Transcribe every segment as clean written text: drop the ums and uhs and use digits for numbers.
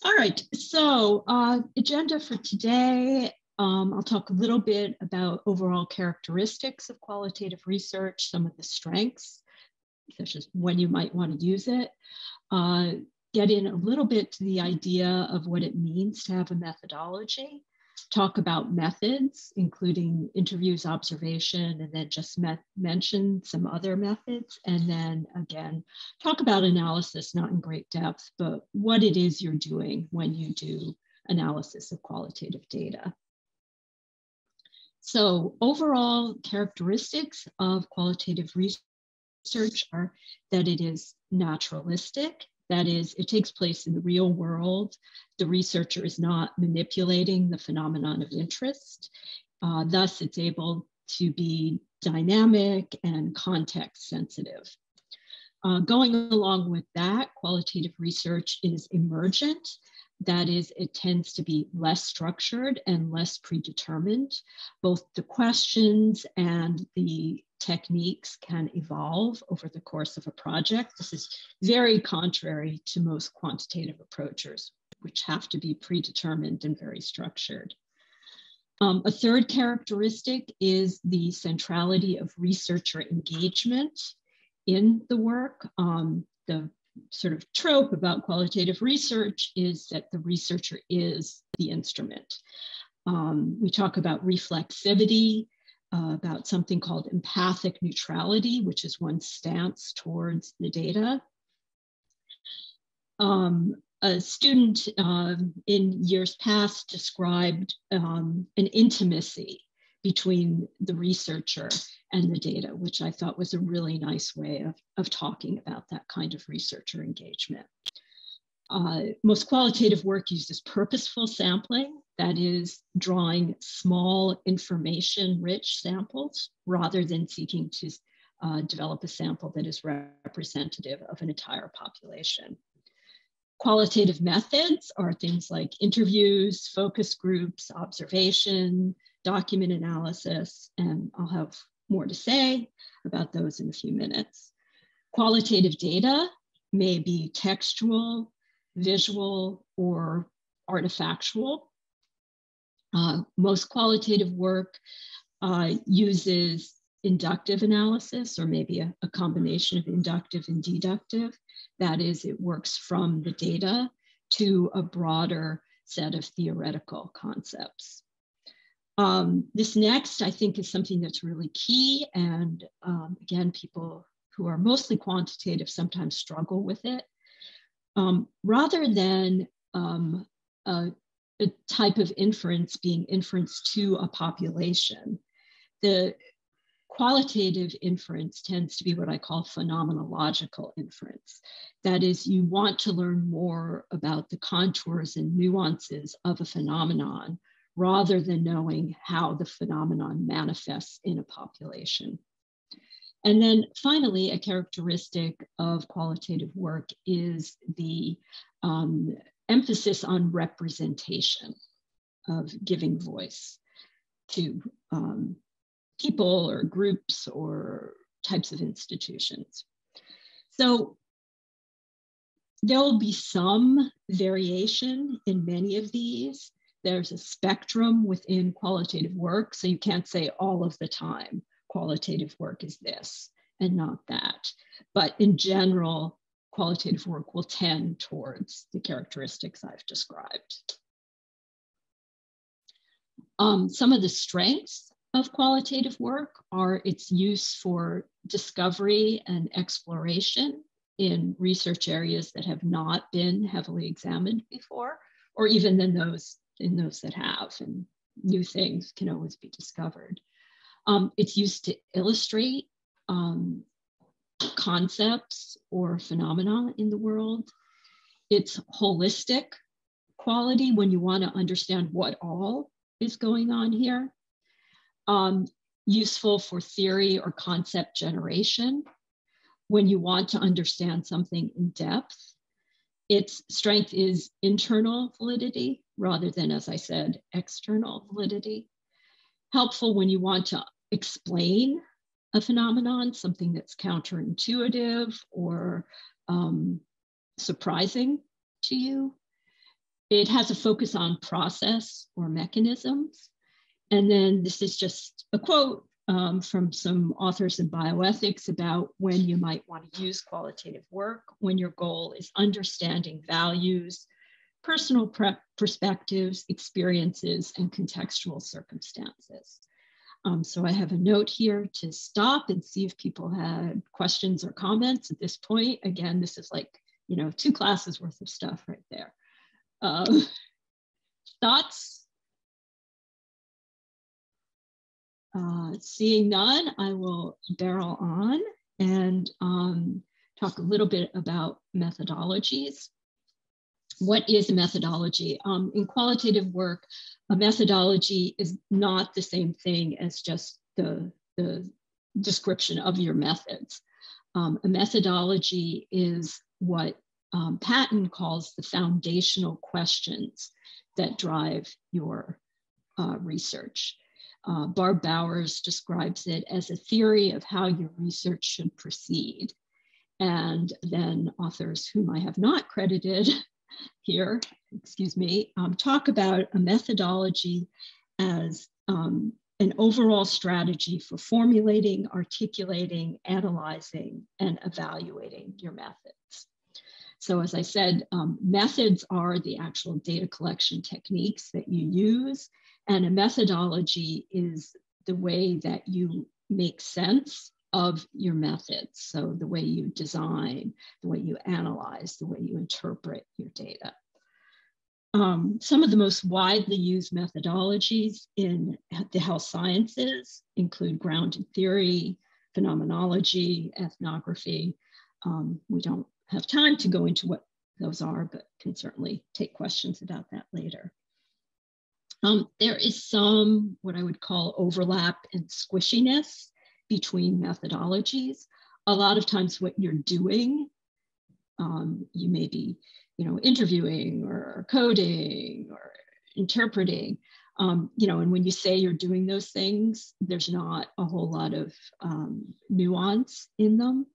All right, so agenda for today, I'll talk a little bit about overall characteristics of qualitative research, some of the strengths, such as when you might want to use it, get in a little bit to the idea of what it means to have a methodology, talk about methods, including interviews, observation, and then just mention some other methods. And then again, talk about analysis, not in great depth, but what it is you're doing when you do analysis of qualitative data. So overall characteristics of qualitative research are that it is naturalistic. That is, it takes place in the real world. The researcher is not manipulating the phenomenon of interest. Thus, it's able to be dynamic and context sensitive. Going along with that, qualitative research is emergent. That is, it tends to be less structured and less predetermined. Both the questions and the techniques can evolve over the course of a project. This is very contrary to most quantitative approaches, which have to be predetermined and very structured. A third characteristic is the centrality of researcher engagement in the work. The sort of trope about qualitative research is that the researcher is the instrument. We talk about reflexivity, about something called empathic neutrality, which is one's stance towards the data. A student in years past described an intimacy between the researcher and the data, which I thought was a really nice way of talking about that kind of researcher engagement. Most qualitative work uses purposeful sampling, that is, drawing small information-rich samples rather than seeking to develop a sample that is representative of an entire population. Qualitative methods are things like interviews, focus groups, observation, document analysis, and I'll have more to say about those in a few minutes. Qualitative data may be textual, visual, or artifactual. Most qualitative work uses inductive analysis, or maybe a combination of inductive and deductive. That is, it works from the data to a broader set of theoretical concepts. This next, I think, is something that's really key. And again, people who are mostly quantitative sometimes struggle with it. Rather than a type of inference being inference to a population, the qualitative inference tends to be what I call phenomenological inference. That is, you want to learn more about the contours and nuances of a phenomenon rather than knowing how the phenomenon manifests in a population. And then finally, a characteristic of qualitative work is the emphasis on representation, of giving voice to people or groups or types of institutions. So there will be some variation in many of these. There's a spectrum within qualitative work, so you can't say all of the time qualitative work is this and not that. But in general, qualitative work will tend towards the characteristics I've described. Some of the strengths of qualitative work are its use for discovery and exploration in research areas that have not been heavily examined before, or even in those that have, and new things can always be discovered. It's used to illustrate concepts or phenomena in the world. It's holistic quality when you want to understand what all is going on here. Useful for theory or concept generation when you want to understand something in depth. Its strength is internal validity rather than, as I said, external validity. Helpful when you want to explain a phenomenon, something that's counterintuitive or surprising to you. it has a focus on process or mechanisms. And then this is just a quote from some authors in bioethics about when you might want to use qualitative work, when your goal is understanding values, personal perspectives, experiences, and contextual circumstances. So I have a note here to stop and see if people had questions or comments at this point. Again, this is like, 2 classes worth of stuff right there. Thoughts? Seeing none, I will barrel on and talk a little bit about methodologies. What is a methodology? In qualitative work, a methodology is not the same thing as just the description of your methods. A methodology is what Patton calls the foundational questions that drive your research. Barb Bowers describes it as a theory of how your research should proceed. And then authors whom I have not credited here, talk about a methodology as an overall strategy for formulating, articulating, analyzing, and evaluating your methods. So as I said, methods are the actual data collection techniques that you use, and a methodology is the way that you make sense of your methods. So the way you design, the way you analyze, the way you interpret your data. Some of the most widely used methodologies in the health sciences include grounded theory, phenomenology, ethnography. We don't have time to go into what those are, but can certainly take questions about that later. There is some, what I would call, overlap and squishiness between methodologies. A lot of times what you're doing, you may be, interviewing or coding or interpreting, and when you say you're doing those things, there's not a whole lot of nuance in them.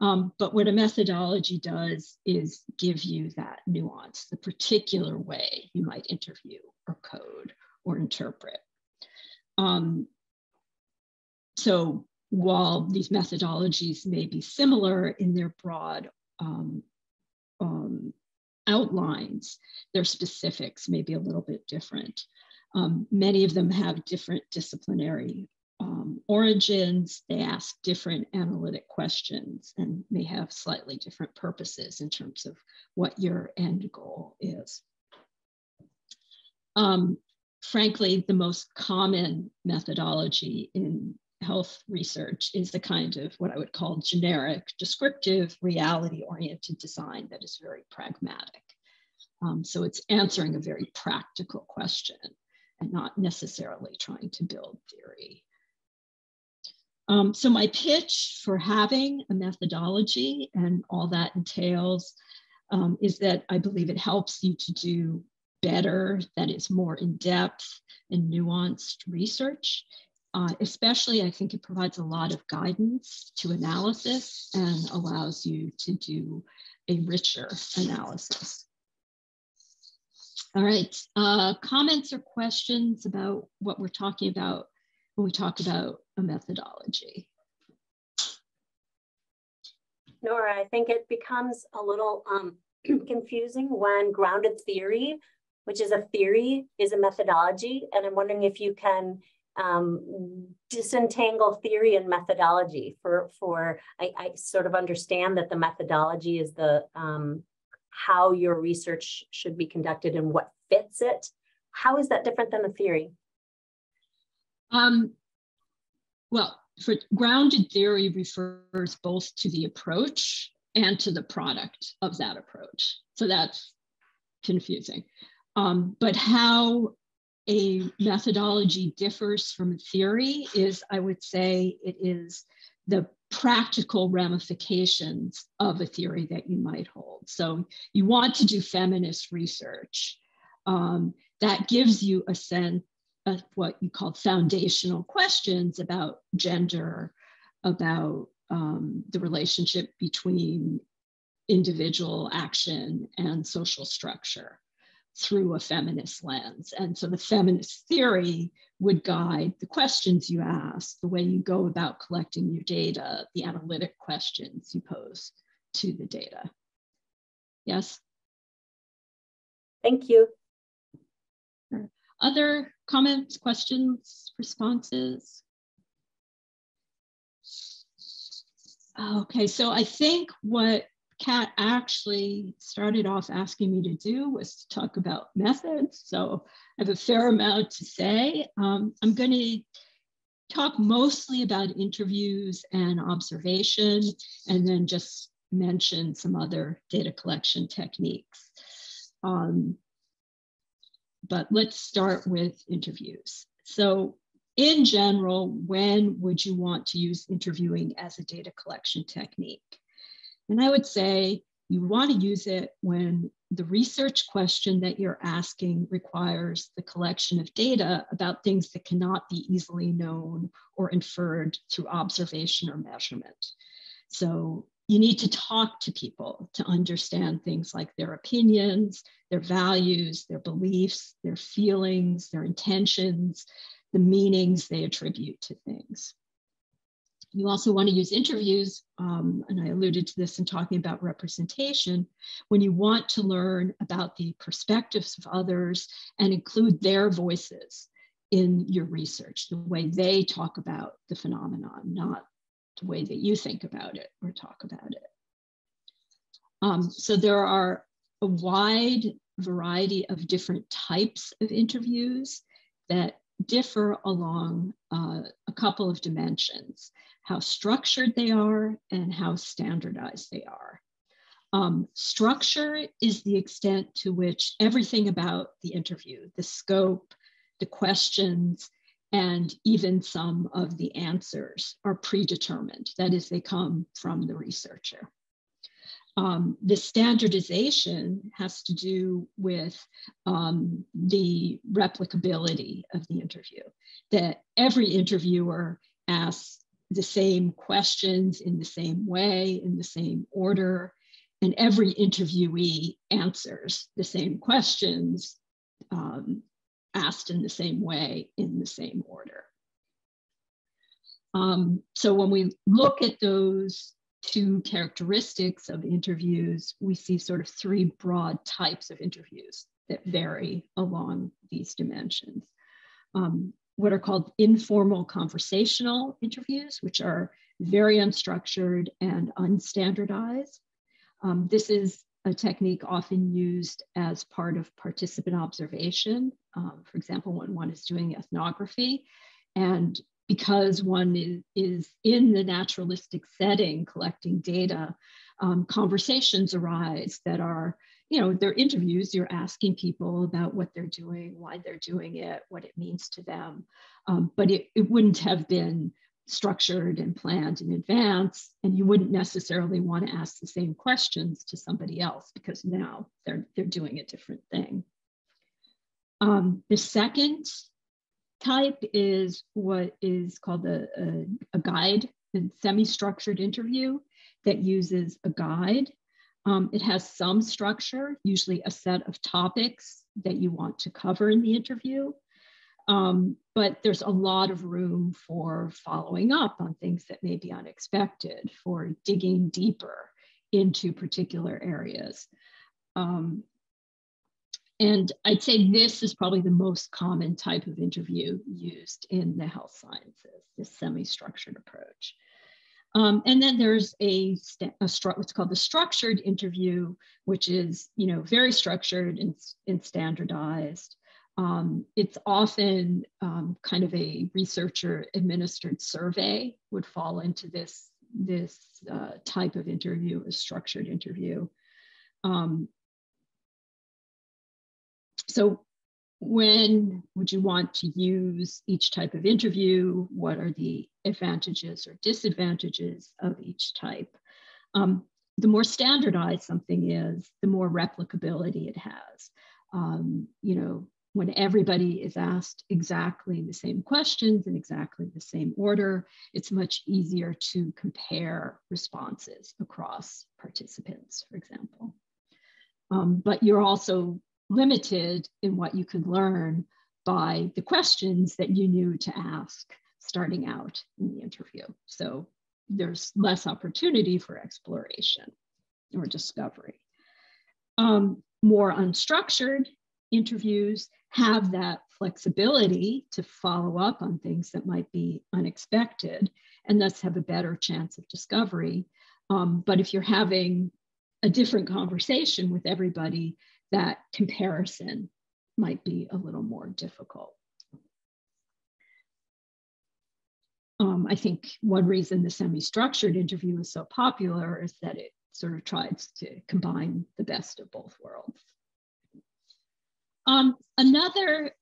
But what a methodology does is give you that nuance, the particular way you might interview or code or interpret. So while these methodologies may be similar in their broad outlines, their specifics may be a little bit different. Many of them have different disciplinary origins. They ask different analytic questions and may have slightly different purposes in terms of what your end goal is. Frankly, the most common methodology in health research is the kind of what I would call generic, descriptive, reality-oriented design that is very pragmatic. So it's answering a very practical question and not necessarily trying to build theory. So my pitch for having a methodology and all that entails is that I believe it helps you to do better, that is more in-depth and nuanced research. Especially, I think it provides a lot of guidance to analysis and allows you to do a richer analysis. All right, comments or questions about what we're talking about when we talk about a methodology? Nora, I think it becomes a little confusing when grounded theory, which is a theory, is a methodology. And I'm wondering if you can disentangle theory and methodology I sort of understand that the methodology is the how your research should be conducted and what fits it. How is that different than a theory? Well, for grounded theory refers both to the approach and to the product of that approach. So that's confusing. But how a methodology differs from a theory is, I would say, it is the practical ramifications of a theory that you might hold. So you want to do feminist research. That gives you a sense of what you call foundational questions about gender, about the relationship between individual action and social structure. through a feminist lens. And so the feminist theory would guide the questions you ask, the way you go about collecting your data, the analytic questions you pose to the data. Yes? Thank you. Other comments, questions, responses? Okay, so I think what Kat actually started off asking me to do was to talk about methods. So I have a fair amount to say. I'm going to talk mostly about interviews and observation, and then just mention some other data collection techniques. But let's start with interviews. So in general, when would you want to use interviewing as a data collection technique? And I would say you want to use it when the research question that you're asking requires the collection of data about things that cannot be easily known or inferred through observation or measurement. So you need to talk to people to understand things like their opinions, their values, their beliefs, their feelings, their intentions, the meanings they attribute to things. You also want to use interviews, and I alluded to this in talking about representation, when you want to learn about the perspectives of others and include their voices in your research, the way they talk about the phenomenon, not the way that you think about it or talk about it. So there are a wide variety of different types of interviews that differ along a couple of dimensions: how structured they are and how standardized they are. Structure is the extent to which everything about the interview, the scope, the questions, and even some of the answers are predetermined. That is, they come from the researcher. The standardization has to do with the replicability of the interview, that every interviewer asks the same questions in the same way, in the same order, and every interviewee answers the same questions asked in the same way, in the same order. So when we look at those two characteristics of interviews, we see sort of three broad types of interviews that vary along these dimensions. What are called informal conversational interviews, which are very unstructured and unstandardized. This is a technique often used as part of participant observation. For example, when one is doing ethnography, and because one is in the naturalistic setting collecting data, conversations arise that are, they're interviews. You're asking people about what they're doing, why they're doing it, what it means to them. But it wouldn't have been structured and planned in advance, and you wouldn't necessarily want to ask the same questions to somebody else because now they're doing a different thing. The second type is what is called a guide, a semi-structured interview that uses a guide. It has some structure, usually a set of topics that you want to cover in the interview. But there's a lot of room for following up on things that may be unexpected, for digging deeper into particular areas. And I'd say this is probably the most common type of interview used in the health sciences, this semi-structured approach. And then there's what's called the structured interview, which is very structured and standardized. It's often kind of a researcher administered survey would fall into this type of interview, a structured interview. So when would you want to use each type of interview? What are the advantages or disadvantages of each type? The more standardized something is, the more replicability it has. When everybody is asked exactly the same questions in exactly the same order, it's much easier to compare responses across participants, for example. But you're also limited in what you could learn by the questions that you knew to ask starting out in the interview. So there's less opportunity for exploration or discovery. More unstructured interviews have that flexibility to follow up on things that might be unexpected and thus have a better chance of discovery. But if you're having a different conversation with everybody, that comparison might be a little more difficult. I think one reason the semi-structured interview is so popular is that it sort of tries to combine the best of both worlds. Another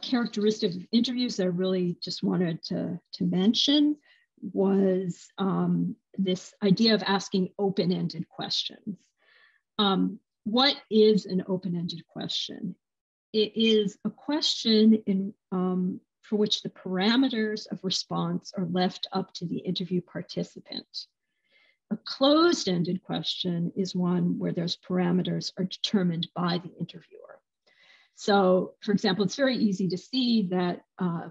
characteristic of interviews that I really just wanted to mention was this idea of asking open-ended questions. What is an open-ended question? It is a question for which the parameters of response are left up to the interview participant. A closed-ended question is one where those parameters are determined by the interviewer. So, for example, it's very easy to see that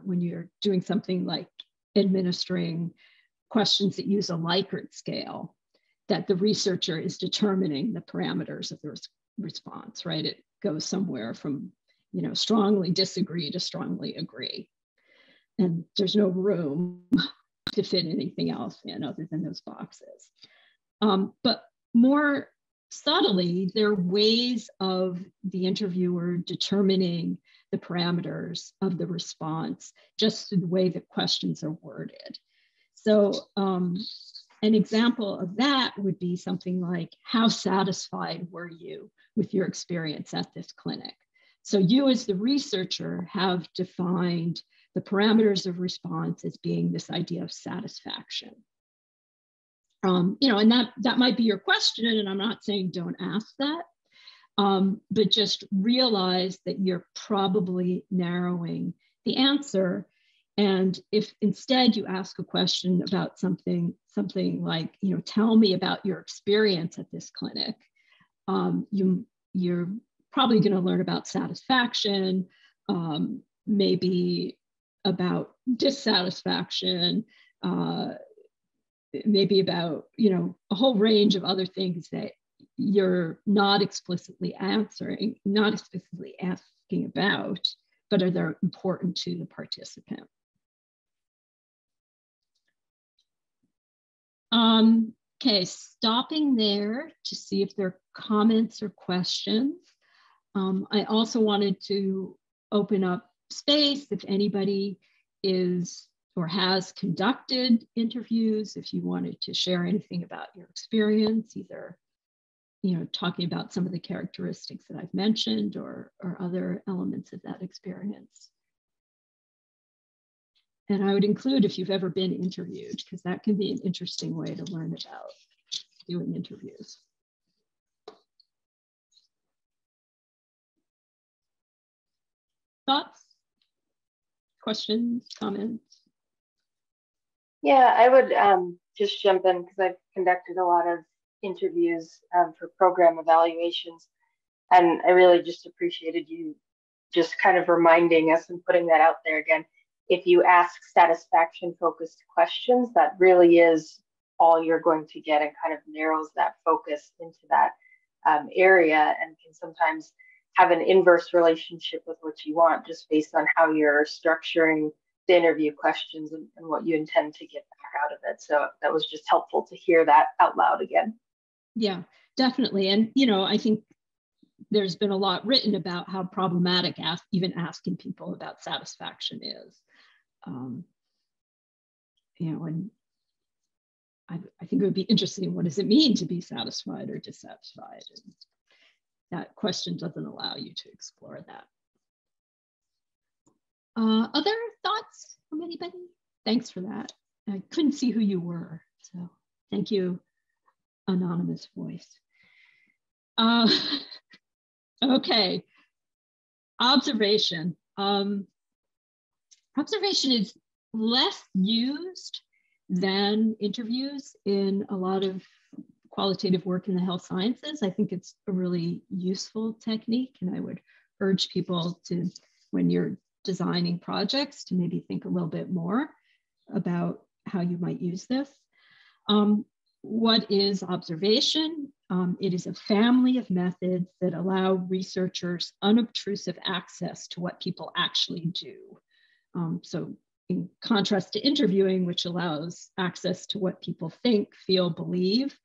when you're doing something like administering questions that use a Likert scale, that the researcher is determining the parameters of the response, right? It goes somewhere from, strongly disagree to strongly agree. And there's no room to fit anything else in other than those boxes. But more subtly, there are ways of the interviewer determining the parameters of the response just through the way that questions are worded. So an example of that would be something like, how satisfied were you with your experience at this clinic? So you as the researcher have defined the parameters of response as being this idea of satisfaction. And that might be your question, and I'm not saying don't ask that, but just realize that you're probably narrowing the answer. And if instead you ask a question about something like, tell me about your experience at this clinic, you're probably going to learn about satisfaction, maybe about dissatisfaction, maybe about, a whole range of other things that you're not explicitly asking about, but are they important to the participant. Okay, stopping there to see if there are comments or questions. I also wanted to open up space if anybody is or has conducted interviews, if you wanted to share anything about your experience, either talking about some of the characteristics that I've mentioned or other elements of that experience. And I would include if you've ever been interviewed, because that can be an interesting way to learn about doing interviews. Thoughts, questions, comments? Yeah, I would just jump in because I've conducted a lot of interviews for program evaluations. And I really just appreciated you just kind of reminding us and putting that out there again. If you ask satisfaction-focused questions, that really is all you're going to get and kind of narrows that focus into that area and can sometimes have an inverse relationship with what you want just based on how you're structuring the interview questions and what you intend to get back out of it. So that was just helpful to hear that out loud again. Yeah, definitely. And, I think there's been a lot written about how problematic even asking people about satisfaction is. And I think it would be interesting, what does it mean to be satisfied or dissatisfied? And that question doesn't allow you to explore that. Other thoughts from anybody? Thanks for that. I couldn't see who you were, so thank you, anonymous voice. Okay, observation. Observation is less used than interviews in a lot of qualitative work in the health sciences, I think it's a really useful technique. And I would urge people to, when you're designing projects, to maybe think a little bit more about how you might use this. What is observation? It is a family of methods that allow researchers unobtrusive access to what people actually do. So in contrast to interviewing, which allows access to what people think, feel, believe,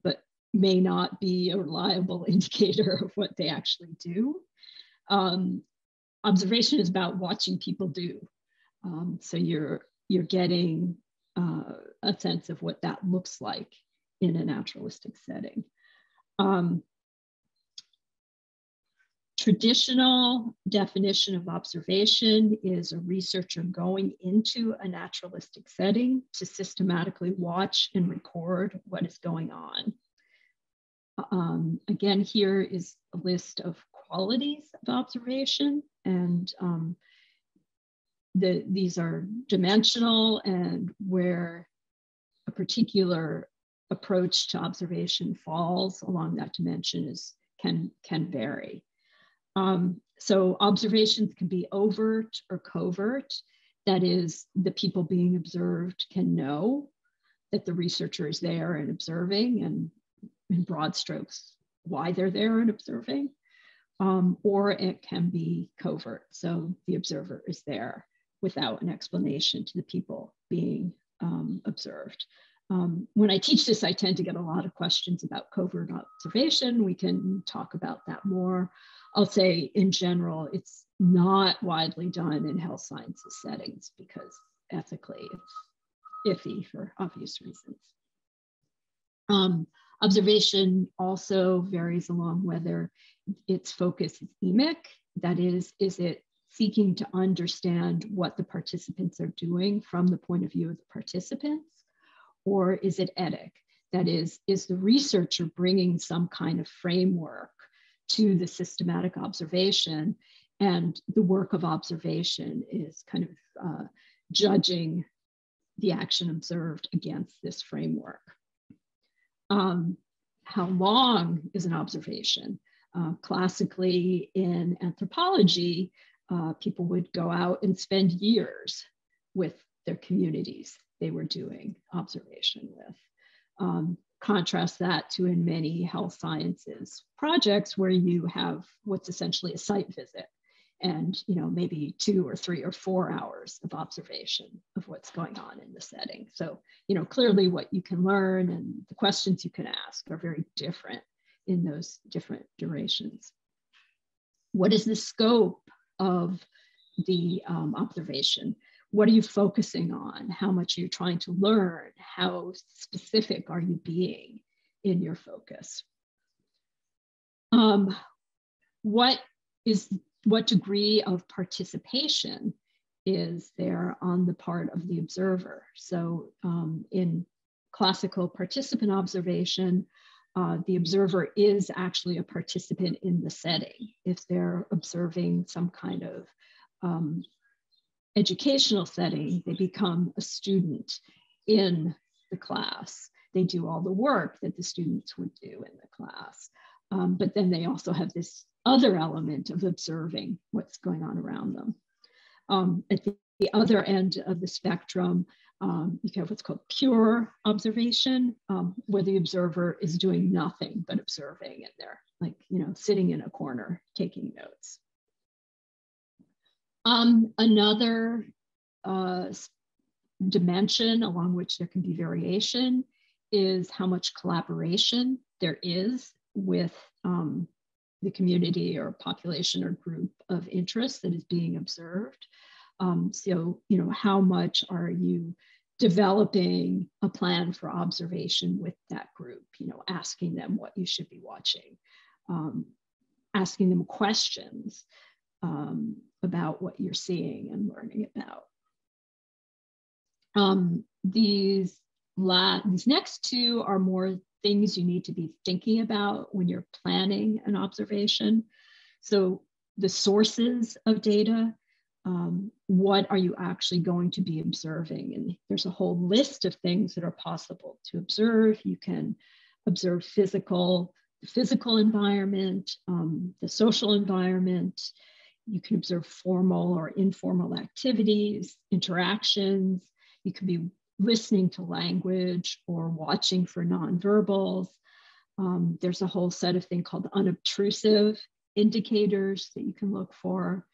but may not be a reliable indicator of what they actually do. Observation is about watching people do. So you're getting a sense of what that looks like in a naturalistic setting. Traditional definition of observation is a researcher going into a naturalistic setting to systematically watch and record what is going on. Again, here is a list of qualities of observation, and these are dimensional, and where a particular approach to observation falls along that dimension can vary. So observations can be overt or covert. That is, the people being observed can know that the researcher is there and observing, and in broad strokes, why they're there and observing. Or it can be covert. So the observer is there without an explanation to the people being observed. When I teach this, I tend to get a lot of questions about covert observation. We can talk about that more. I'll say in general, it's not widely done in health sciences settings because ethically it's iffy for obvious reasons. Observation also varies along whether its focus is emic, that is it seeking to understand what the participants are doing from the point of view of the participants, or is it etic? That is the researcher bringing some kind of framework to the systematic observation, and the work of observation is kind of judging the action observed against this framework. How long is an observation? Classically in anthropology, people would go out and spend years with their communities they were doing observation with. Contrast that to in many health sciences projects where you have what's essentially a site visit and maybe 2 or 3 or 4 hours of observation of what's going on in the setting. So clearly what you can learn and the questions you can ask are very different in those different durations. What is the scope of the observation? What are you focusing on? How much are you trying to learn? How specific are you being in your focus? What degree of participation is there on the part of the observer? So in classical participant observation, the observer is actually a participant in the setting. If they're observing some kind of educational setting, they become a student in the class. They do all the work that the students would do in the class. But then they also have this other element of observing what's going on around them. At the other end of the spectrum, you have what's called pure observation, where the observer is doing nothing but observing, and they're like, sitting in a corner taking notes. Another dimension along which there can be variation is how much collaboration there is with the community or population or group of interest that is being observed. So, how much are you developing a plan for observation with that group, asking them what you should be watching, asking them questions about what you're seeing and learning about. These next two are more things you need to be thinking about when you're planning an observation. So the sources of data, what are you actually going to be observing? And there's a whole list of things that are possible to observe. You can observe the physical environment, the social environment. You can observe formal or informal activities, interactions. You can be listening to language or watching for nonverbals. There's a whole set of things called unobtrusive indicators that you can look for.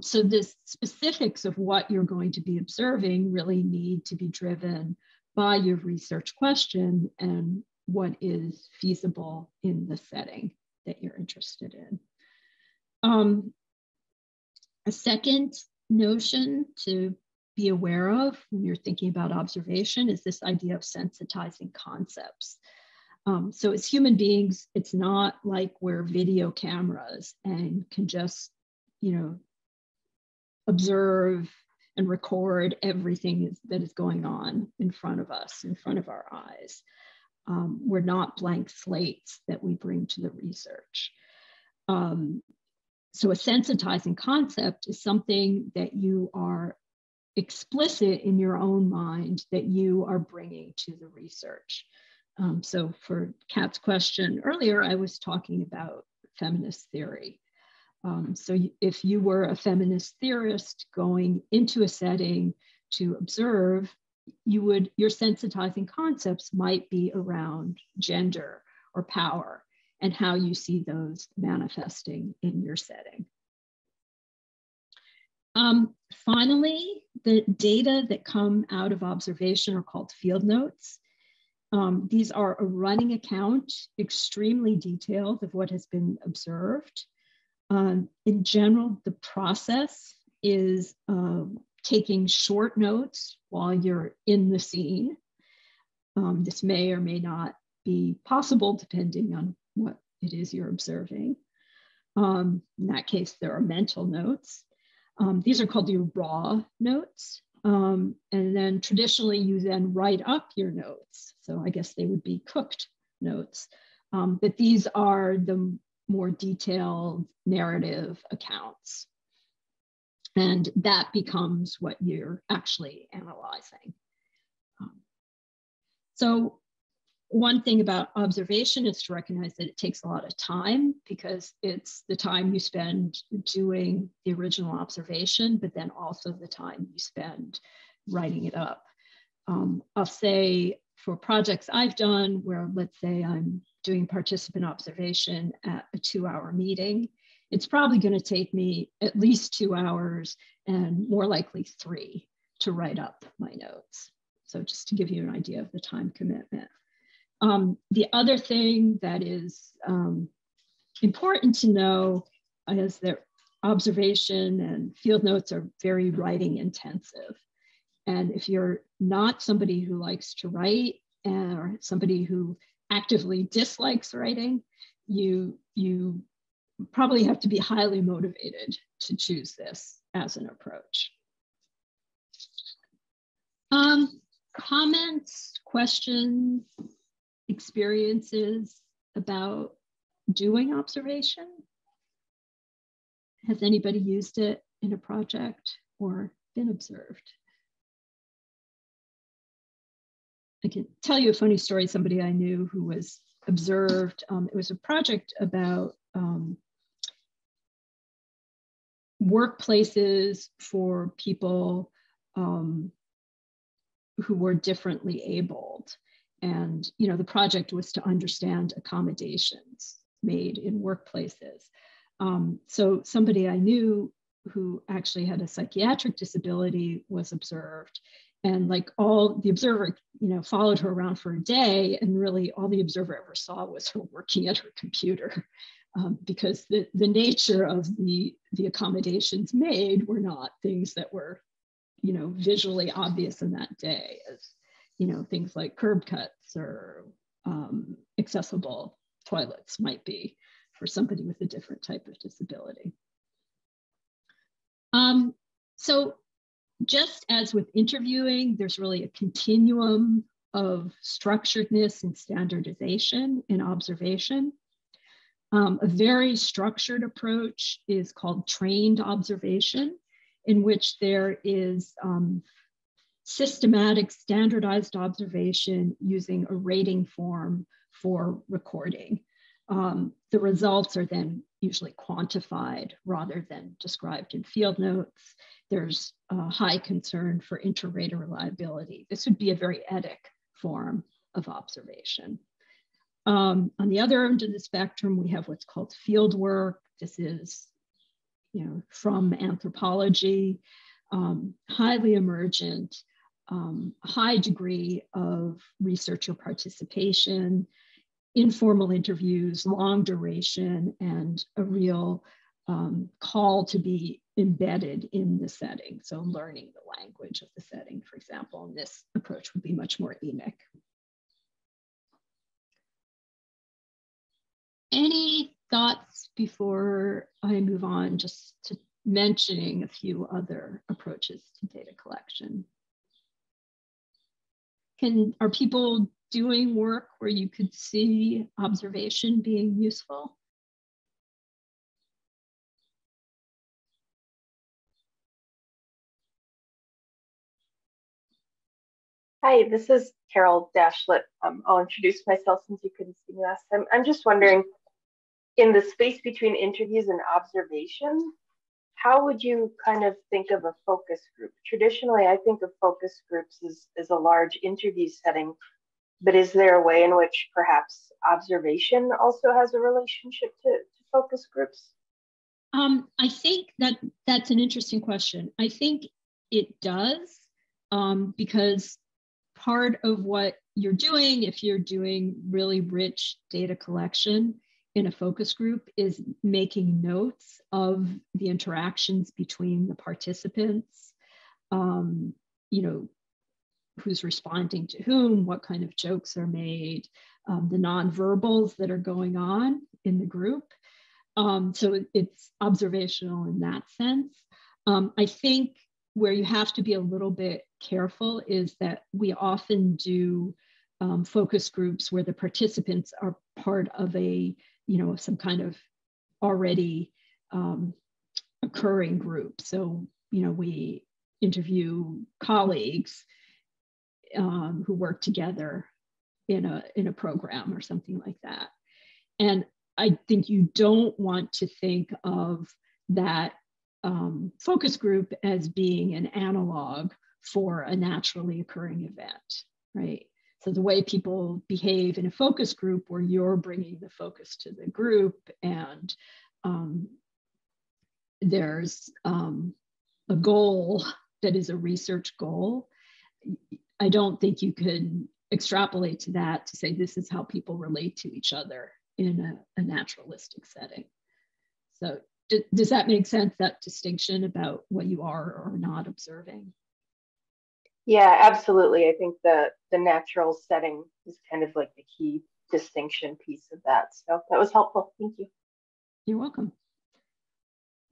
So the specifics of what you're going to be observing really need to be driven by your research question and what is feasible in the setting that you're interested in. A second notion to be aware of when you're thinking about observation is this idea of sensitizing concepts. So as human beings, it's not like we're video cameras and can just, observe and record everything that is going on in front of us, in front of our eyes. We're not blank slates that we bring to the research. So a sensitizing concept is something that you are explicit in your own mind that you are bringing to the research. So for Kat's question earlier, I was talking about feminist theory. So if you were a feminist theorist going into a setting to observe, your sensitizing concepts might be around gender or power and how you see those manifesting in your setting. Finally, the data that come out of observation are called field notes. These are a running account, extremely detailed, of what has been observed. In general, the process is taking short notes while you're in the scene. This may or may not be possible depending on what it is you're observing. In that case, there are mental notes. These are called your raw notes. And then traditionally you then write up your notes. So I guess they would be cooked notes. But these are the more detailed narrative accounts. And that becomes what you're actually analyzing. So one thing about observation is to recognize that it takes a lot of time because it's the time you spend doing the original observation, but then also the time you spend writing it up. I'll say for projects I've done where, let's say I'm doing participant observation at a 2-hour meeting, it's probably going to take me at least 2 hours and more likely 3 to write up my notes. So just to give you an idea of the time commitment. The other thing that is important to know is that observation and field notes are very writing intensive. And if you're not somebody who likes to write or somebody who actively dislikes writing, you probably have to be highly motivated to choose this as an approach. Comments, questions, experiences about doing observation? Has anybody used it in a project or been observed? I can tell you a funny story. Somebody I knew who was observed. It was a project about workplaces for people who were differently abled. And the project was to understand accommodations made in workplaces. So somebody I knew who actually had a psychiatric disability was observed. And like the observer, followed her around for a day, and really all the observer ever saw was her working at her computer, because the nature of the accommodations made were not things that were, visually obvious in that day, as things like curb cuts or accessible toilets might be for somebody with a different type of disability. So just as with interviewing, there's really a continuum of structuredness and standardization in observation. A very structured approach is called trained observation, in which there is systematic standardized observation using a rating form for recording. The results are then usually quantified rather than described in field notes. There's a high concern for inter-rater reliability. This would be a very etic form of observation. On the other end of the spectrum, we have what's called field work. This is, from anthropology, highly emergent, high degree of researcher participation, informal interviews, long duration, and a real call to be embedded in the setting. So learning the language of the setting, for example, and this approach would be much more emic. Any thoughts before I move on, just to mentioning a few other approaches to data collection? Are people doing work where you could see observation being useful? Hi, this is Carol Dashlet. I'll introduce myself since you couldn't see me last time. I'm just wondering, in the space between interviews and observation, how would you kind of think of a focus group? Traditionally, I think of focus groups as a large interview setting, but is there a way in which perhaps observation also has a relationship to focus groups? I think that's an interesting question. I think it does, because part of what you're doing, if you're doing really rich data collection in a focus group, is making notes of the interactions between the participants, who's responding to whom, what kind of jokes are made, the nonverbals that are going on in the group. So it's observational in that sense. I think where you have to be a little bit careful is that we often do focus groups where the participants are part of some kind of already occurring group. So, we interview colleagues who work together in a program or something like that. And I think you don't want to think of that focus group as being an analog for a naturally occurring event, right? So the way people behave in a focus group where you're bringing the focus to the group and there's a goal that is a research goal, I don't think you could extrapolate to that to say this is how people relate to each other in a naturalistic setting. So does that make sense, that distinction about what you are or not observing? Yeah, absolutely. I think the natural setting is kind of like the key distinction piece of that. So that was helpful. Thank you. You're welcome.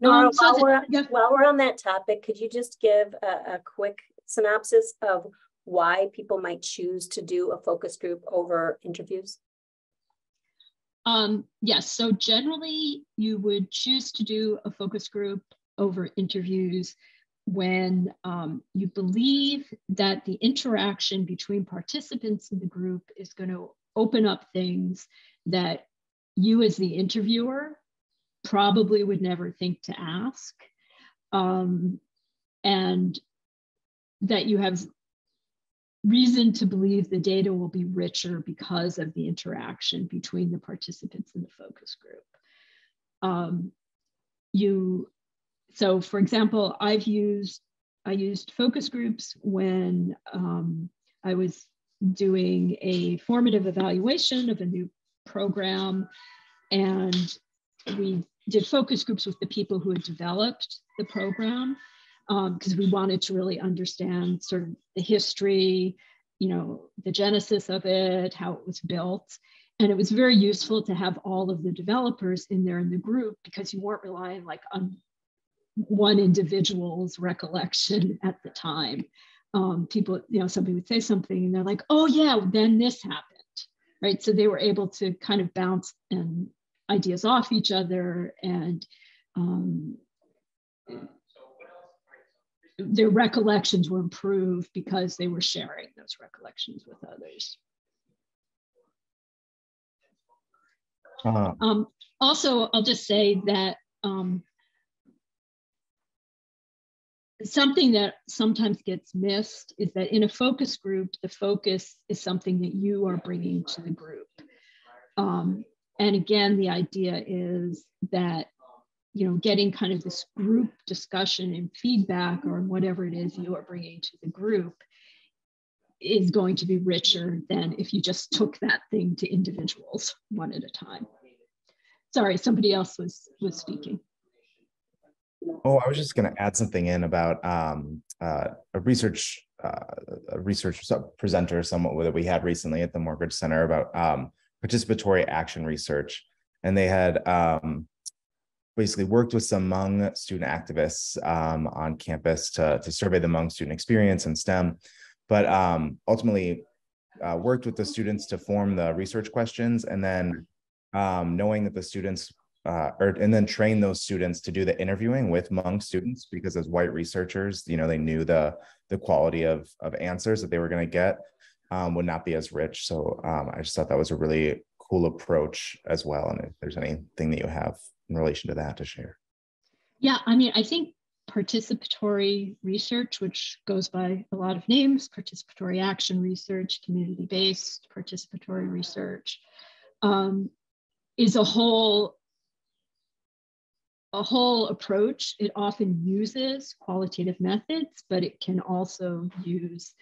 Nora, while we're on that topic, could you just give a quick synopsis of why people might choose to do a focus group over interviews? Yes, so generally you would choose to do a focus group over interviews when you believe that the interaction between participants in the group is going to open up things that you as the interviewer probably would never think to ask, and that you have reason to believe the data will be richer because of the interaction between the participants in the focus group. So for example, I used focus groups when I was doing a formative evaluation of a new program, and we did focus groups with the people who had developed the program, because we wanted to really understand sort of the history, the genesis of it, how it was built. And it was very useful to have all of the developers in there in the group, because you weren't relying on one individual's recollection at the time. People, somebody would say something and they're like, oh yeah, then this happened, right? So they were able to kind of bounce ideas off each other, and their recollections were improved because they were sharing those recollections with others. Also, I'll just say that something that sometimes gets missed is that in a focus group, the focus is something that you are bringing to the group. And again, the idea is that, you know, getting kind of this group discussion and feedback or whatever it is you are bringing to the group is going to be richer than if you just took that thing to individuals one at a time. Sorry, somebody else was speaking. Oh, I was just going to add something in about a research presenter somewhat that we had recently at the Morgridge Center about participatory action research. And they had basically worked with some Hmong student activists on campus to survey the Hmong student experience in STEM, but ultimately worked with the students to form the research questions, and then knowing that the students and then train those students to do the interviewing with Hmong students, because as white researchers, you know, they knew the quality of answers that they were going to get would not be as rich. So I just thought that was a really cool approach as well. And if there's anything that you have in relation to that to share. Yeah, I mean, I think participatory research, which goes by a lot of names, participatory action research, community-based participatory research, is a whole approach. It often uses qualitative methods, but it can also use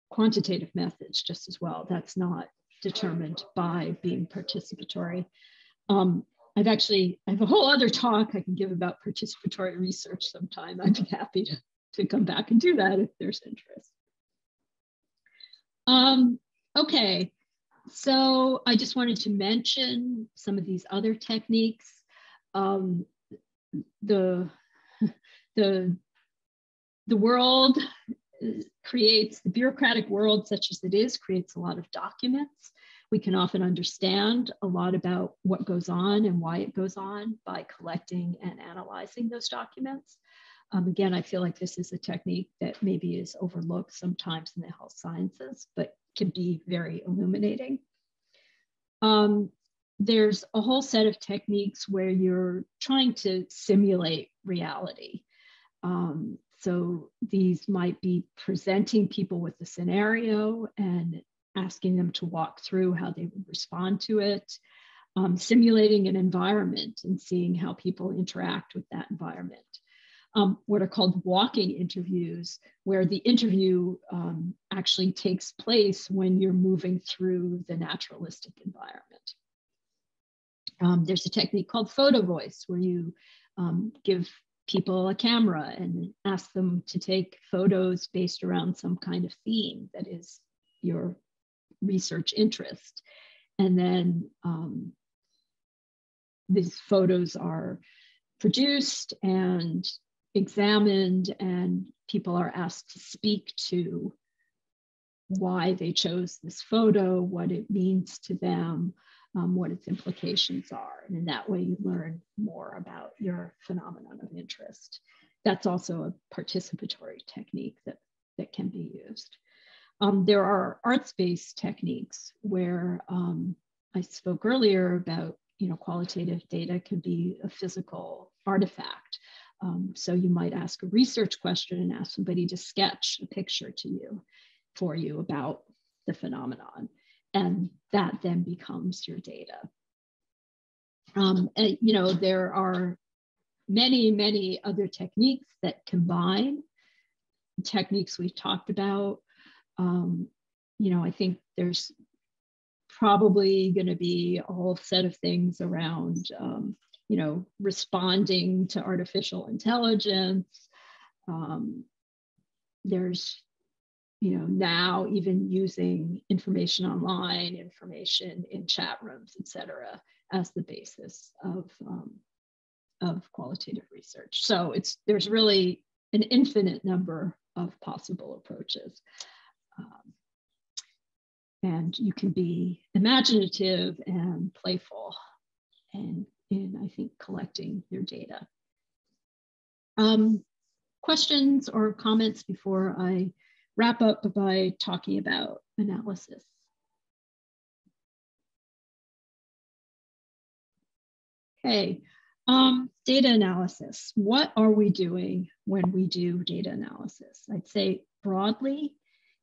quantitative methods just as well. That's not determined by being participatory. I have a whole other talk I can give about participatory research sometime. I'd be happy to come back and do that if there's interest. Okay, so I just wanted to mention some of these other techniques. The world creates, the bureaucratic world such as it is, creates a lot of documents. We can often understand a lot about what goes on and why it goes on by collecting and analyzing those documents. Again, I feel like this is a technique that maybe is overlooked sometimes in the health sciences, but can be very illuminating. There's a whole set of techniques where you're trying to simulate reality. So these might be presenting people with a scenario and asking them to walk through how they would respond to it, simulating an environment and seeing how people interact with that environment. What are called walking interviews, where the interview actually takes place when you're moving through the naturalistic environment. There's a technique called photo voice, where you give people a camera and ask them to take photos based around some kind of theme that is your research interest. And then these photos are produced and examined, and people are asked to speak to why they chose this photo, what it means to them, what its implications are. And in that way, you learn more about your phenomenon of interest. That's also a participatory technique that can be used. There are arts-based techniques where I spoke earlier about, you know, qualitative data can be a physical artifact. So you might ask a research question and ask somebody to sketch a picture for you about the phenomenon. And that then becomes your data. And, you know, there are many, many other techniques that combine techniques we've talked about. You know, I think there's probably going to be a whole set of things around, you know, responding to artificial intelligence. There's, you know, now even using information online, information in chat rooms, et cetera, as the basis of qualitative research. So there's really an infinite number of possible approaches. And you can be imaginative and playful and in, I think, collecting your data. Questions or comments before I wrap up by talking about analysis? Okay, data analysis. What are we doing when we do data analysis? I'd say broadly,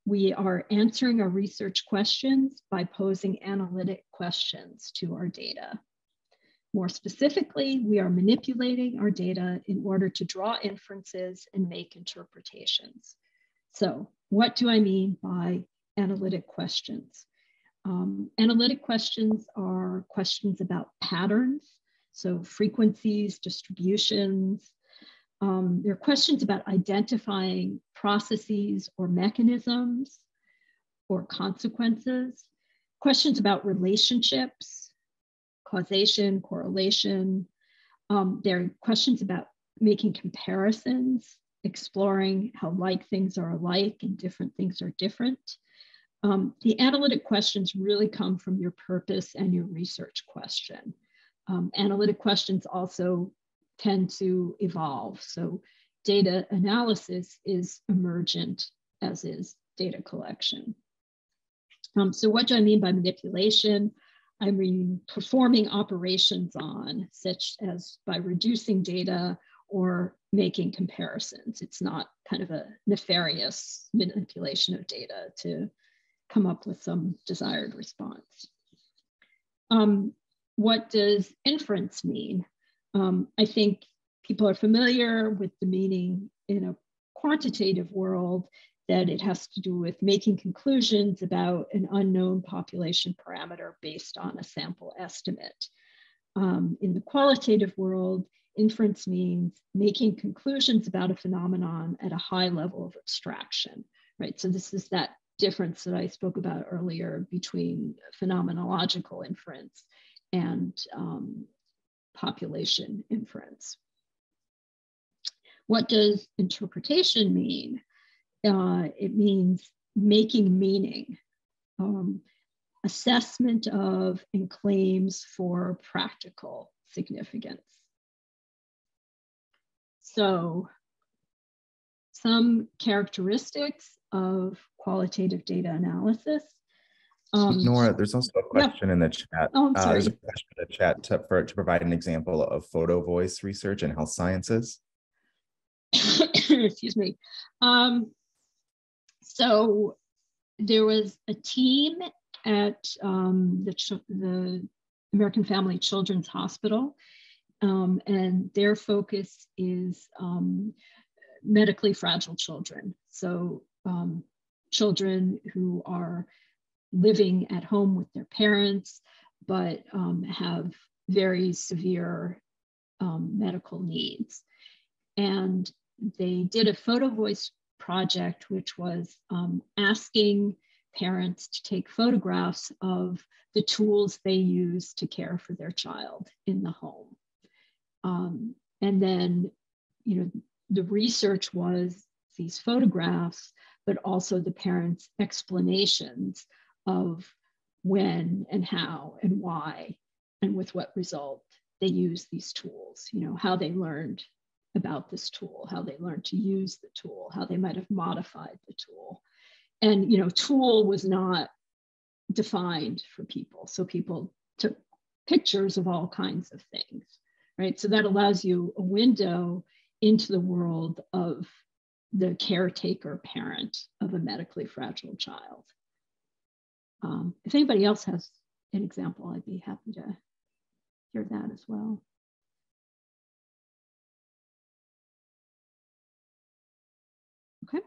we are answering our research questions by posing analytic questions to our data. More specifically, we are manipulating our data in order to draw inferences and make interpretations. So what do I mean by analytic questions? Analytic questions are questions about patterns, so frequencies, distributions. They're questions about identifying processes or mechanisms or consequences, questions about relationships, causation, correlation. They're questions about making comparisons, exploring how like things are alike and different things are different. The analytic questions really come from your purpose and your research question. Analytic questions also tend to evolve. So data analysis is emergent, as is data collection. So what do I mean by manipulation? I mean performing operations on, such as by reducing data or making comparisons. It's not kind of a nefarious manipulation of data to come up with some desired response. What does inference mean? I think people are familiar with the meaning in a quantitative world that it has to do with making conclusions about an unknown population parameter based on a sample estimate. In the qualitative world, inference means making conclusions about a phenomenon at a high level of abstraction, right? So this is that difference that I spoke about earlier between phenomenological inference and population inference. What does interpretation mean? It means making meaning, assessment of and claims for practical significance. So some characteristics of qualitative data analysis. Nora, there's also a question in the chat. Oh, I'm sorry. There's a question in the chat to provide an example of photo voice research in health sciences. Excuse me. So there was a team at the American Family Children's Hospital, and their focus is medically fragile children. So children who are living at home with their parents, but have very severe medical needs. And they did a photo voice project, which was asking parents to take photographs of the tools they use to care for their child in the home. And then, the research was these photographs, but also the parents' explanations of when and how and why and with what result they use these tools, how they learned about this tool, how they learned to use the tool, how they might have modified the tool. And, tool was not defined for people. So people took pictures of all kinds of things, right? So that allows you a window into the world of the caretaker parent of a medically fragile child. If anybody else has an example, I'd be happy to hear that as well. Okay.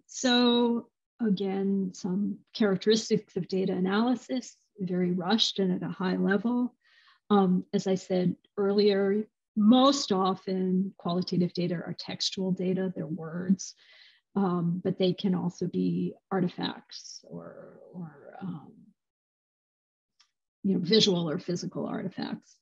So again, some characteristics of data analysis, very rushed and at a high level. As I said earlier, most often qualitative data are textual data, they're words, but they can also be artifacts or visual or physical artifacts.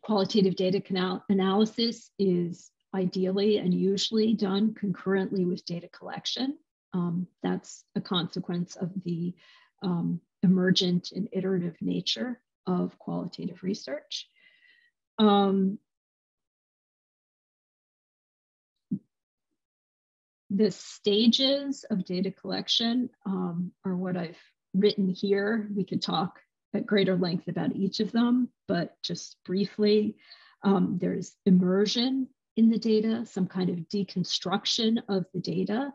Qualitative data analysis is ideally and usually done concurrently with data collection. That's a consequence of the emergent and iterative nature of qualitative research. The stages of data collection are what I've written here. We could talk at greater length about each of them, but just briefly, there's immersion in the data, some kind of deconstruction of the data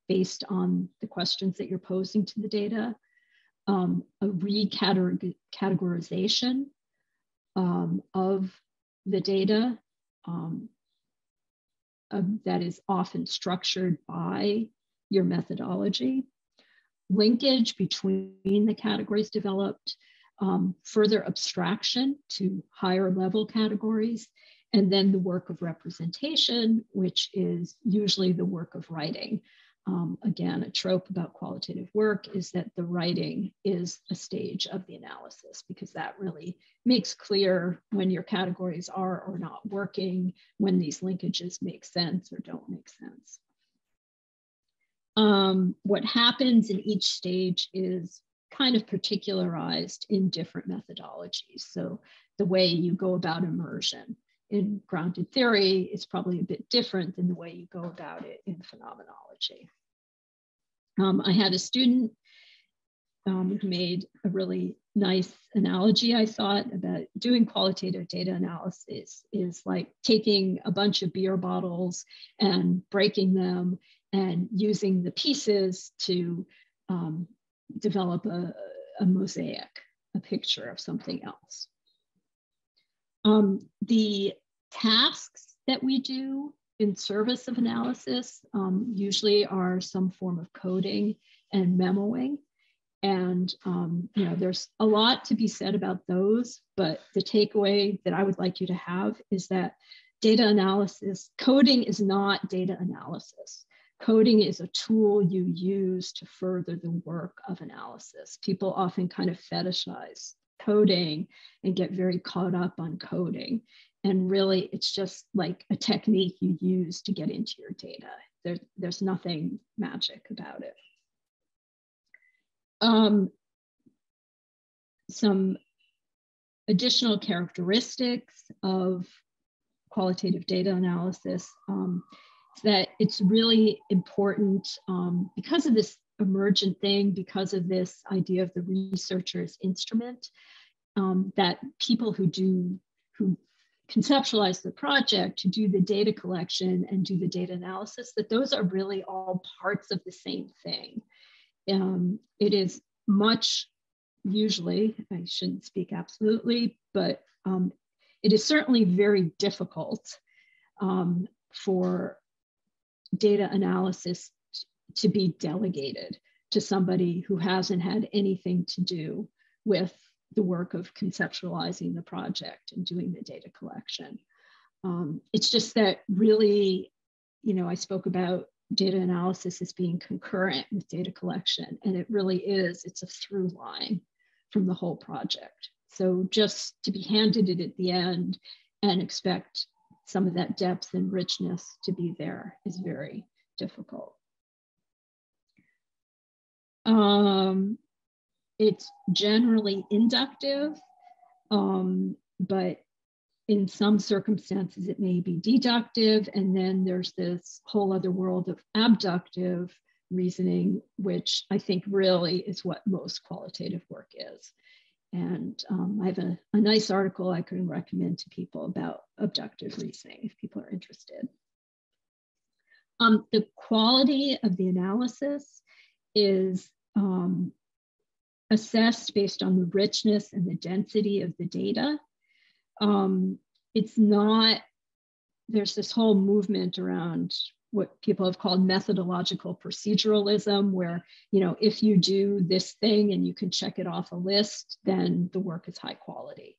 based on the questions that you're posing to the data, a recategorization of the data that is often structured by your methodology, linkage between the categories developed, further abstraction to higher level categories, and then the work of representation, which is usually the work of writing. Again, a trope about qualitative work is that the writing is a stage of the analysis, because that really makes clear when your categories are or not working, when these linkages make sense or don't make sense. What happens in each stage is kind of particularized in different methodologies. So the way you go about immersion in grounded theory is probably a bit different than the way you go about it in phenomenology. I had a student who made a really nice analogy, I thought, about doing qualitative data analysis is like taking a bunch of beer bottles and breaking them and using the pieces to develop a mosaic, a picture of something else. The tasks that we do in service of analysis usually are some form of coding and memoing. And there's a lot to be said about those, but the takeaway that I would like you to have is that data analysis, coding is not data analysis. Coding is a tool you use to further the work of analysis. People often kind of fetishize coding and get very caught up on coding. And really, it's just like a technique you use to get into your data. There's nothing magic about it. Some additional characteristics of qualitative data analysis is that it's really important because of this emergent thing, because of this idea of the researcher's instrument, that people who conceptualize the project, to do the data collection and do the data analysis, that those are really all parts of the same thing. It is much, usually, I shouldn't speak absolutely, but it is certainly very difficult for data analysis to be delegated to somebody who hasn't had anything to do with the work of conceptualizing the project and doing the data collection. It's just that really, I spoke about data analysis as being concurrent with data collection, and it really is. It's a through line from the whole project. So just to be handed it at the end and expect some of that depth and richness to be there is very difficult. It's generally inductive, but in some circumstances it may be deductive, and then there's this whole other world of abductive reasoning, which I think really is what most qualitative work is. And I have a nice article I can recommend to people about abductive reasoning if people are interested. The quality of the analysis is assessed based on the richness and the density of the data. It's not, there's this whole movement around what people have called methodological proceduralism, where, if you do this thing and you can check it off a list, then the work is high quality.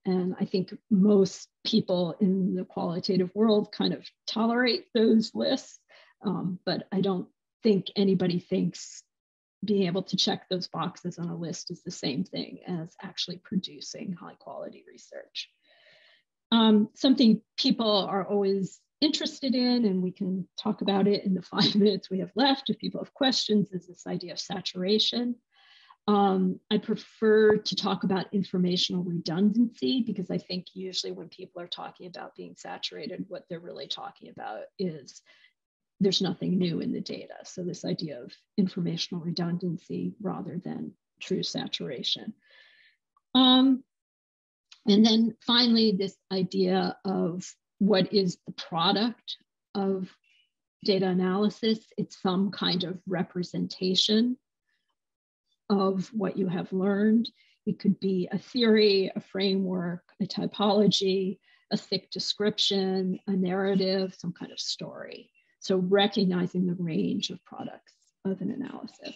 And I think most people in the qualitative world kind of tolerate those lists, but I don't think anybody thinks being able to check those boxes on a list is the same thing as actually producing high quality research. Something people are always interested in, and we can talk about it in the 5 minutes we have left if people have questions, is this idea of saturation. I prefer to talk about informational redundancy, because I think usually when people are talking about being saturated, what they're really talking about is there's nothing new in the data. So this idea of informational redundancy rather than true saturation. And then finally, this idea of what is the product of data analysis. It's some kind of representation of what you have learned. It could be a theory, a framework, a typology, a thick description, a narrative, some kind of story. So recognizing the range of products of an analysis.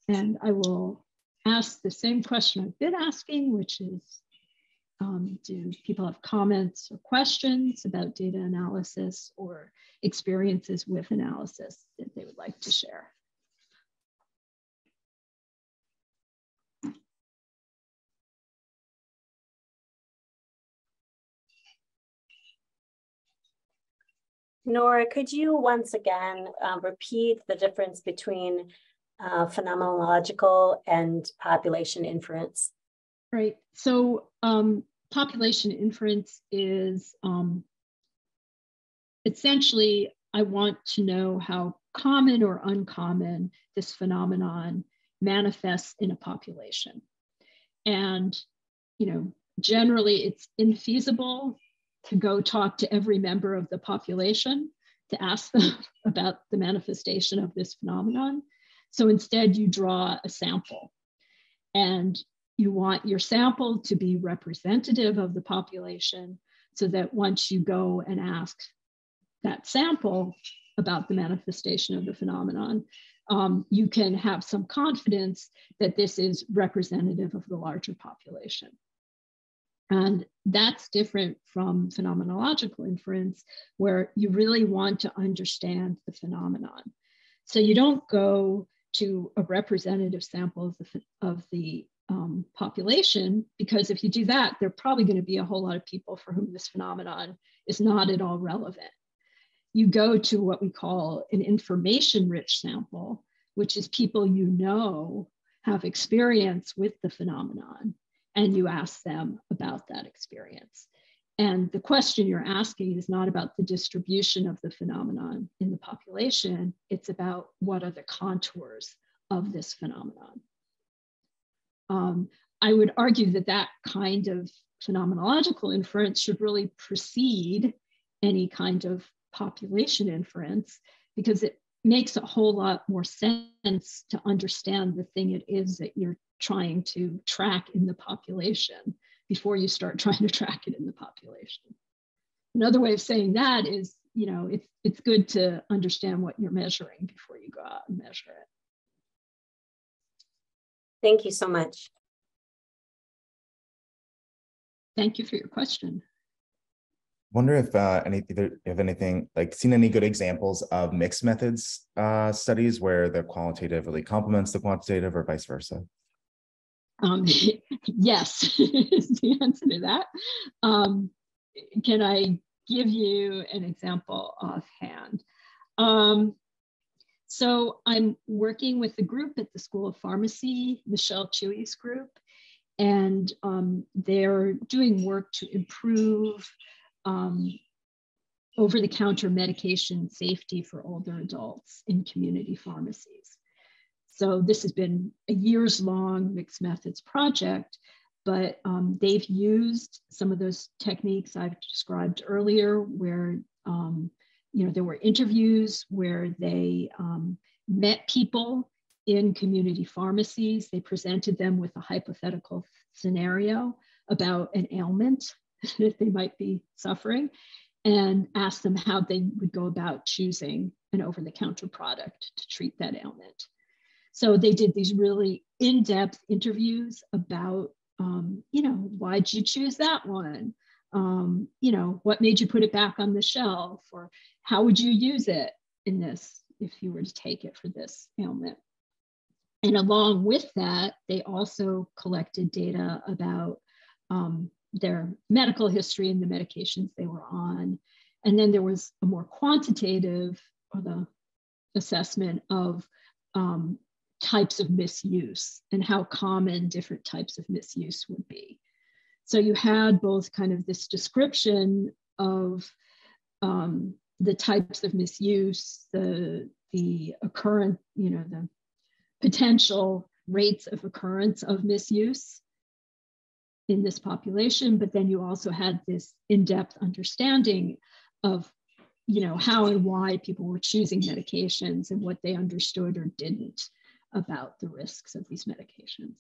And I will ask the same question I've been asking, which is, do people have comments or questions about data analysis or experiences with analysis that they would like to share? Nora, could you once again repeat the difference between phenomenological and population inference? Right. So population inference is essentially, I want to know how common or uncommon this phenomenon manifests in a population. And, generally it's infeasible to go talk to every member of the population to ask them about the manifestation of this phenomenon. So instead you draw a sample, and you want your sample to be representative of the population so that once you go and ask that sample about the manifestation of the phenomenon, you can have some confidence that this is representative of the larger population. And that's different from phenomenological inference, where you really want to understand the phenomenon. So you don't go to a representative sample of the population, because if you do that, there are probably going to be a whole lot of people for whom this phenomenon is not at all relevant. You go to what we call an information-rich sample, which is people have experience with the phenomenon, and you ask them about that experience. And the question you're asking is not about the distribution of the phenomenon in the population, it's about what are the contours of this phenomenon. I would argue that that kind of phenomenological inference should really precede any kind of population inference, because it makes a whole lot more sense to understand the thing it is that you're trying to track in the population before you start trying to track it in the population. Another way of saying that is, it's good to understand what you're measuring before you go out and measure it. Thank you so much. Thank you for your question. Wonder if seen any good examples of mixed methods studies where the qualitative really complements the quantitative, or vice versa? Yes, is the answer to that. Can I give you an example offhand? So I'm working with a group at the School of Pharmacy, Michelle Chewy's group, and they're doing work to improve over-the-counter medication safety for older adults in community pharmacies. So this has been a years-long mixed methods project, but they've used some of those techniques I've described earlier, where there were interviews where they met people in community pharmacies. They presented them with a hypothetical scenario about an ailment that they might be suffering, and asked them how they would go about choosing an over-the-counter product to treat that ailment. So they did these really in-depth interviews about, why'd you choose that one? What made you put it back on the shelf? Or how would you use it in this if you were to take it for this ailment? And along with that, they also collected data about their medical history and the medications they were on. And then there was a more quantitative assessment of types of misuse and how common different types of misuse would be. So you had both kind of this description of the types of misuse, the occurrence, the potential rates of occurrence of misuse, in this population, but then you also had this in-depth understanding of, you know, how and why people were choosing medications and what they understood or didn't about the risks of these medications.